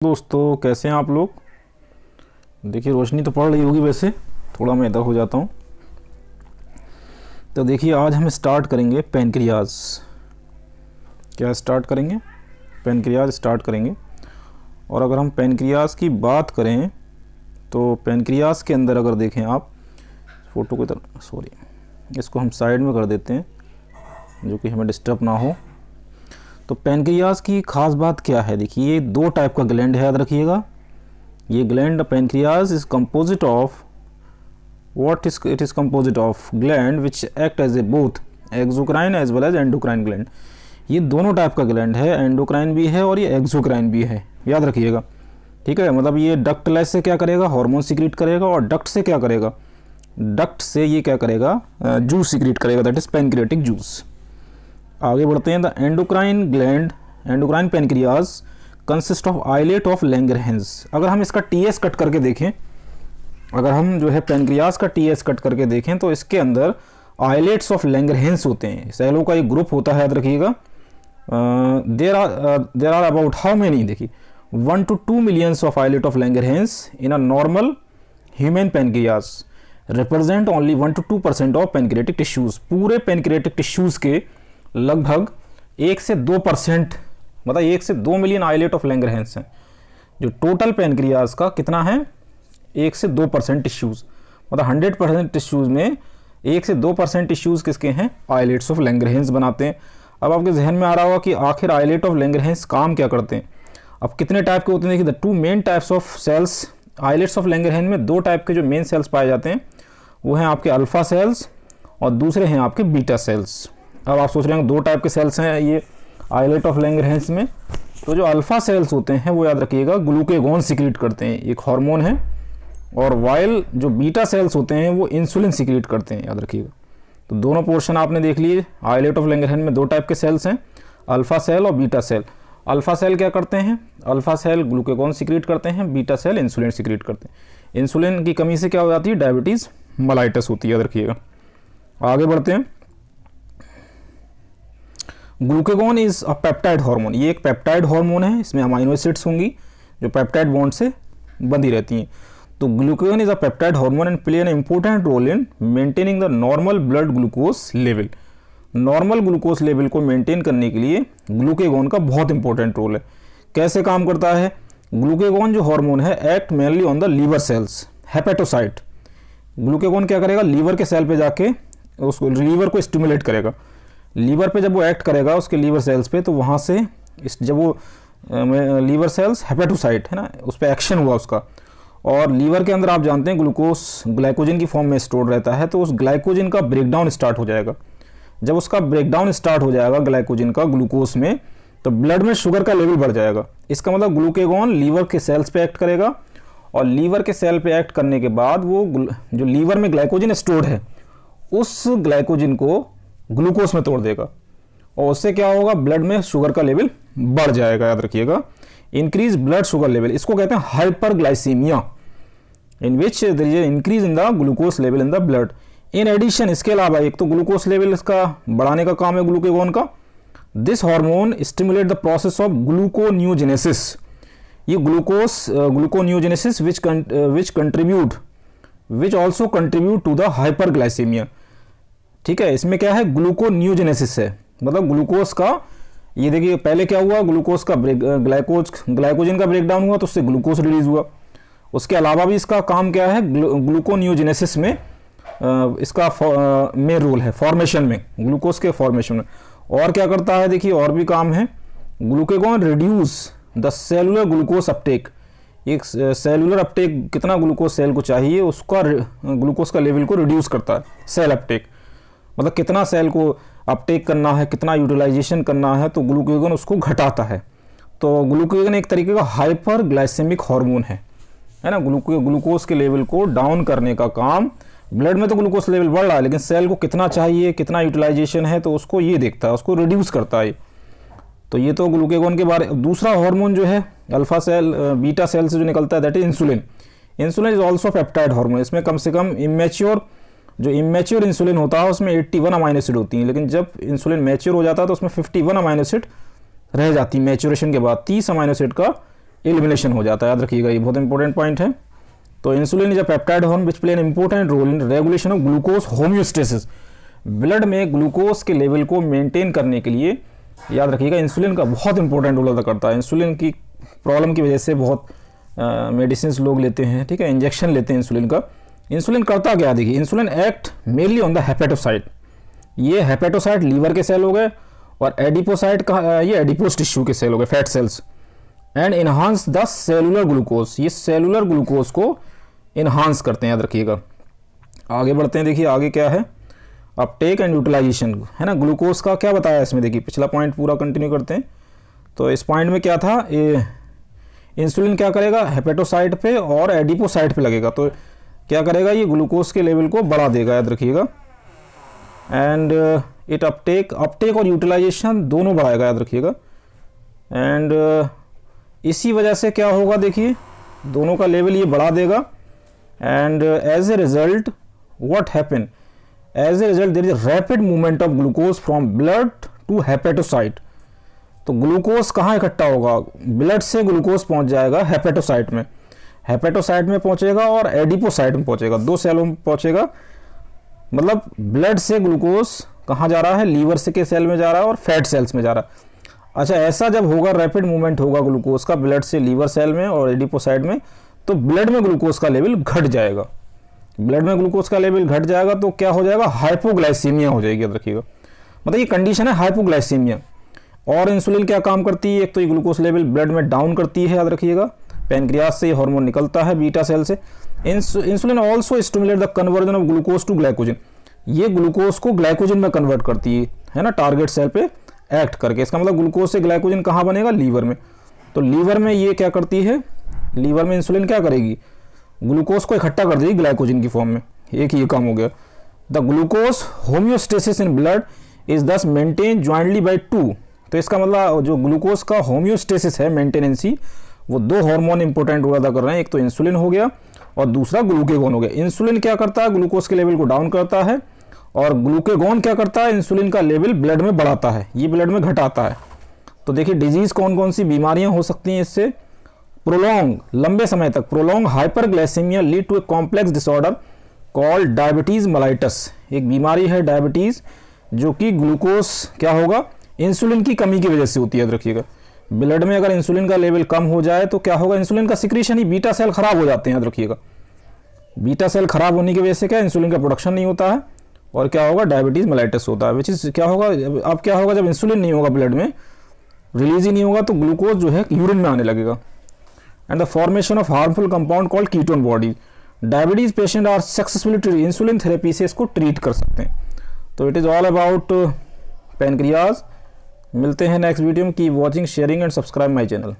दोस्तों कैसे हैं आप लोग। देखिए रोशनी तो पड़ रही होगी, वैसे थोड़ा मैं इधर हो जाता हूँ। तो देखिए आज हम स्टार्ट करेंगे पैनक्रियाज। क्या स्टार्ट करेंगे? पैनक्रियाज स्टार्ट करेंगे। और अगर हम पैनक्रियाज की बात करें तो पैनक्रियाज के अंदर अगर देखें आप, फ़ोटो को इधर, सॉरी इसको हम साइड में कर देते हैं जो कि हमें डिस्टर्ब ना हो। तो पैनक्रियाज की खास बात क्या है? देखिए ये दो टाइप का ग्लैंड है, याद रखिएगा। ये gland pancreas is composite of it is composite of gland which act as a both exocrine as well as endocrine gland. ये दोनों टाइप का ग्लैंड है, एंडोक्राइन भी है और ये एक्सोक्राइन भी है, याद रखिएगा। ठीक है, मतलब ये डक्टलेस से क्या करेगा, हार्मोन सीक्रेट करेगा, और डक्ट से क्या करेगा, डक्ट से ये क्या करेगा, जूस सीक्रेट करेगा, दैट इज पैनक्रियाटिक जूस। आगे बढ़ते हैं। The endocrine gland, endocrine pancreas consist of islet of Langerhans. अगर हम इसका टीएस कट करके देखें, अगर हम जो है पैनक्रियाज का टीएस कट करके देखें तो इसके अंदर आइलेट्स ऑफ लैंगरहैंस होते हैं। सेलों का एक ग्रुप होता है, याद रखिएगा। There are about how many, देखिए 1 to 2 millions of islet of Langerhans in a normal human pancreas represent only 1 to 2% of pancreatic tissues. पूरे पैनक्रियाटिक टिश्यूज के लगभग 1 से 2%, मतलब 1 से 2 मिलियन आइलेट ऑफ लैंगरहैंस हैं। जो टोटल पैनक्रियाज का कितना है, 1 से 2% टिश्यूज, मतलब 100% टिश्यूज में 1 से 2% टिश्यूज किसके हैं, आइलेट्स ऑफ लैंगरहैंस बनाते हैं। अब आपके जहन में आ रहा होगा कि आखिर आइलेट ऑफ लैंगरहैंस काम क्या करते हैं। अब कितने टाइप के होते हैं, देखिए the two main types of cells islets of Langerhans में, दो टाइप के जो मेन सेल्स पाए जाते हैं वो हैं आपके अल्फा सेल्स और दूसरे हैं आपके बीटा सेल्स। अब आप सोच रहे हैं दो टाइप के सेल्स हैं ये आइलेट ऑफ लैंगरहैंस में। तो जो अल्फा सेल्स होते हैं वो याद रखिएगा ग्लूकेगॉन सीक्रेट करते हैं, एक हार्मोन है, और वाइल जो बीटा सेल्स होते हैं वो इंसुलिन सीक्रेट करते हैं, याद रखिएगा। तो दोनों पोर्शन आपने देख लिए। आइलेट ऑफ लैंगरहैंस में दो टाइप के सेल्स हैं, अल्फा सेल और बीटा सेल। अल्फा सेल क्या करते हैं, अल्फा सेल ग्लूकेगॉन सीक्रेट करते हैं, बीटा सेल इंसुलिन सीक्रेट करते हैं। इंसुलिन की कमी से क्या हो जाती है, डायबिटीज़ मेलाइटस होती है, याद रखिएगा। आगे बढ़ते हैं। Glucagon is a peptide hormone, ये एक पेप्टाइड हार्मोन है, इसमें अमाइनो एसिड्स होंगी जो पेप्टाइड बॉन्ड से बंधी रहती हैं। तो glucagon is a peptide hormone and play an important role in maintaining the normal blood glucose level. Normal glucose level को मेंटेन करने के लिए ग्लूकेगॉन का बहुत इंपॉर्टेंट रोल है। कैसे काम करता है, ग्लूकेगॉन जो हार्मोन है act mainly on the liver cells, hepatocyte. Glucagon क्या करेगा, लीवर के सेल पे जाके उसको, लीवर को स्टिमुलेट करेगा। लीवर पे जब वो एक्ट करेगा उसके लीवर सेल्स पे, तो वहाँ से जब वो लीवर सेल्स हेपेटोसाइट है ना, उस पर एक्शन हुआ उसका, और लीवर के अंदर आप जानते हैं ग्लूकोज ग्लाइकोजन की फॉर्म में स्टोर रहता है, तो उस ग्लाइकोजन का ब्रेकडाउन स्टार्ट हो जाएगा। जब उसका ब्रेकडाउन स्टार्ट हो जाएगा ग्लाइकोजन का ग्लूकोज में, तो ब्लड में शुगर का लेवल बढ़ जाएगा। इसका मतलब ग्लूकेगॉन लीवर के सेल्स पे एक्ट करेगा, और लीवर के सेल पे एक्ट करने के बाद वो जो लीवर में ग्लाइकोजन स्टोर्ड है उस ग्लाइकोजन को ग्लूकोज में तोड़ देगा, और उससे क्या होगा, ब्लड में शुगर का लेवल बढ़ जाएगा, याद रखिएगा। इंक्रीज ब्लड शुगर लेवल, इसको कहते हैं hyperglycaemia, in which there is increase in the glucose level in the blood. In addition, इसके अलावा एक तो ग्लूकोज लेवल इसका बढ़ाने का काम है ग्लूकेगॉन का। This hormone stimulate the process of gluconeogenesis, ये gluconeogenesis which also contribute to the hyperglycaemia. ठीक है, इसमें क्या है, ग्लूकोनियोजेनेसिस है, मतलब ग्लूकोज का, ये देखिए पहले क्या हुआ, ग्लूकोज का ग्लाइकोजन का ब्रेकडाउन हुआ तो उससे ग्लूकोज रिलीज हुआ। उसके अलावा भी इसका काम क्या है, ग्लूकोनियोजेनेसिस में इसका में रोल है, फॉर्मेशन में, ग्लूकोज के फॉर्मेशन में। और क्या करता है, देखिए और भी काम है। Glucagon reduce the cellular glucose Uptake, एक सेलुलर अपटेक, कितना ग्लूकोज सेल को चाहिए उसका, ग्लूकोज का लेवल को रिड्यूस करता है। सेल अपटेक मतलब कितना सेल को अपटेक करना है, कितना यूटिलाइजेशन करना है, तो ग्लूकेगॉन उसको घटाता है। तो ग्लूकेगॉन एक तरीके का हाइपर ग्लाइसेमिक हार्मोन है ना। ग्लूकोज के लेवल को डाउन करने का काम, ब्लड में तो ग्लूकोज लेवल बढ़ रहा है लेकिन सेल को कितना चाहिए, कितना यूटिलाइजेशन है, तो उसको ये देखता है, उसको रिड्यूस करता है। तो ये तो ग्लूकेगॉन के बारे। दूसरा हार्मोन जो है अल्फा सेल बीटा सेल से जो निकलता है, that is insulin. Insulin is also peptide hormone. इसमें कम से कम इमेच्योर इंसुलिन होता है उसमें 81 अमाइनो एसिड होती हैं, लेकिन जब इंसुलिन मैच्योर हो जाता है तो उसमें 51 अमाइनो एसिड रह जाती है मैच्योरेशन के बाद। 30 अमाइनो एसिड का एलिमिनेशन हो जाता है, याद रखिएगा, ये बहुत इंपॉर्टेंट पॉइंट है। तो insulin is a peptide hormone which play an important role in regulation of glucose homeostasis. Blood में ग्लूकोज के लेवल को मेंटेन करने के लिए, याद रखिएगा, इंसुलिन का बहुत इंपॉर्टेंट रोल अदा करता है। इंसुलिन की प्रॉब्लम की वजह से बहुत मेडिसिन लोग लेते हैं, ठीक है, इंजेक्शन लेते हैं इंसुलिन का। इंसुलिन करता क्या, देखिए, insulin act mainly on the hepatocyte. ये हेपेटोसाइट लीवर के सेल हो गए, और एडिपोसाइट का ये एडिपोस टिश्यू के सेल हो गए, fat cells, and enhance the cellular glucose. ये सेलुलर ग्लूकोज को इन्हांस करते हैं, याद रखिएगा। आगे बढ़ते हैं, देखिए आगे क्या है, अपटेक एंड यूटिलाइजेशन, है ना। ग्लूकोज का क्या बताया इसमें, देखिए पिछला पॉइंट पूरा कंटिन्यू करते हैं। तो इस पॉइंट में क्या था, इंसुलिन क्या करेगा, हेपेटोसाइट पे और एडिपोसाइट पे लगेगा, तो क्या करेगा, ये ग्लूकोज के लेवल को बढ़ा देगा, याद रखिएगा। एंड इट अपटेक और यूटिलाइजेशन दोनों बढ़ाएगा, याद रखिएगा। एंड इसी वजह से क्या होगा, देखिए दोनों का लेवल ये बढ़ा देगा। And as a result what happen, as a result there is rapid movement of glucose from blood to hepatocyte. तो ग्लूकोज कहाँ इकट्ठा होगा, ब्लड से ग्लूकोज पहुंच जाएगा हेपेटोसाइट में, हेपेटोसाइट में पहुंचेगा और एडिपोसाइट में पहुंचेगा, दो सेलों में पहुंचेगा। मतलब ब्लड से ग्लूकोज कहाँ जा रहा है, लीवर से के सेल में जा रहा है और फैट सेल्स में जा रहा है। अच्छा, ऐसा जब होगा, रैपिड मूवमेंट होगा ग्लूकोज का ब्लड से लीवर सेल में और एडिपोसाइट में, तो ब्लड में ग्लूकोज का लेवल घट जाएगा। ब्लड में ग्लूकोज का लेवल घट जाएगा तो क्या हो जाएगा, हाइपोग्लाइसीमिया हो जाएगी, याद रखिएगा। मतलब ये कंडीशन है हाइपोग्लाइसीमिया। और इंसुलिन क्या काम करती है, एक तो ये ग्लूकोज लेवल ब्लड में डाउन करती है, याद रखिएगा। पैनक्रियास से ये हार्मोन निकलता है बीटा सेल से। Insulin also stimulate the conversion of glucose to glycogen. ये ग्लूकोज को ग्लाइकोजन में कन्वर्ट करती है ना, टारगेट सेल पे एक्ट करके। इसका मतलब ग्लूकोज से ग्लाइकोजन कहाँ बनेगा, लीवर में। तो लीवर में ये क्या करती है, लीवर में इंसुलिन क्या करेगी, ग्लूकोज को इकट्ठा कर देगी ग्लाइकोजन की फॉर्म में। एक ये काम हो गया। The glucose homeostasis in blood is दस मेंटेन ज्वाइंटली बाय टू। तो इसका मतलब जो ग्लूकोज का होम्योस्टेसिस है, मेंटेनेंसी, वो दो हार्मोन इंपॉर्टेंट रोल अदा कर रहे हैं। एक तो इंसुलिन हो गया और दूसरा ग्लूकेगॉन हो गया। इंसुलिन क्या करता है, ग्लूकोज के लेवल को डाउन करता है, और ग्लूकेगॉन क्या करता है, इंसुलिन का लेवल ब्लड में बढ़ाता है, ये ब्लड में घटाता है। तो देखिए डिजीज कौन कौन सी बीमारियां हो सकती हैं इससे, प्रोलॉन्ग, लंबे समय तक prolong hyperglycaemia lead to a complex disorder called diabetes mellitus. एक बीमारी है डायबिटीज, जो कि ग्लूकोज क्या होगा, इंसुलिन की कमी की वजह से होती है, याद रखिएगा। ब्लड में अगर इंसुलिन का लेवल कम हो जाए तो क्या होगा, इंसुलिन का सिक्रीशन ही, बीटा सेल खराब हो जाते हैं, याद रखिएगा। बीटा सेल खराब होने की वजह से क्या, इंसुलिन का प्रोडक्शन नहीं होता है, और क्या होगा, डायबिटीज मेलाइटस होता है। विच इज क्या होगा, अब क्या होगा, जब इंसुलिन नहीं होगा ब्लड में, रिलीज ही नहीं होगा, तो ग्लूकोज जो है यूरिन में आने लगेगा। And the formation of harmful compound called ketone body. Diabetes patient are successfully treat, insulin therapy से इसको ट्रीट कर सकते हैं। तो it is all about pancreas. मिलते हैं नेक्स्ट वीडियो में। Keep watching, sharing and subscribe my channel.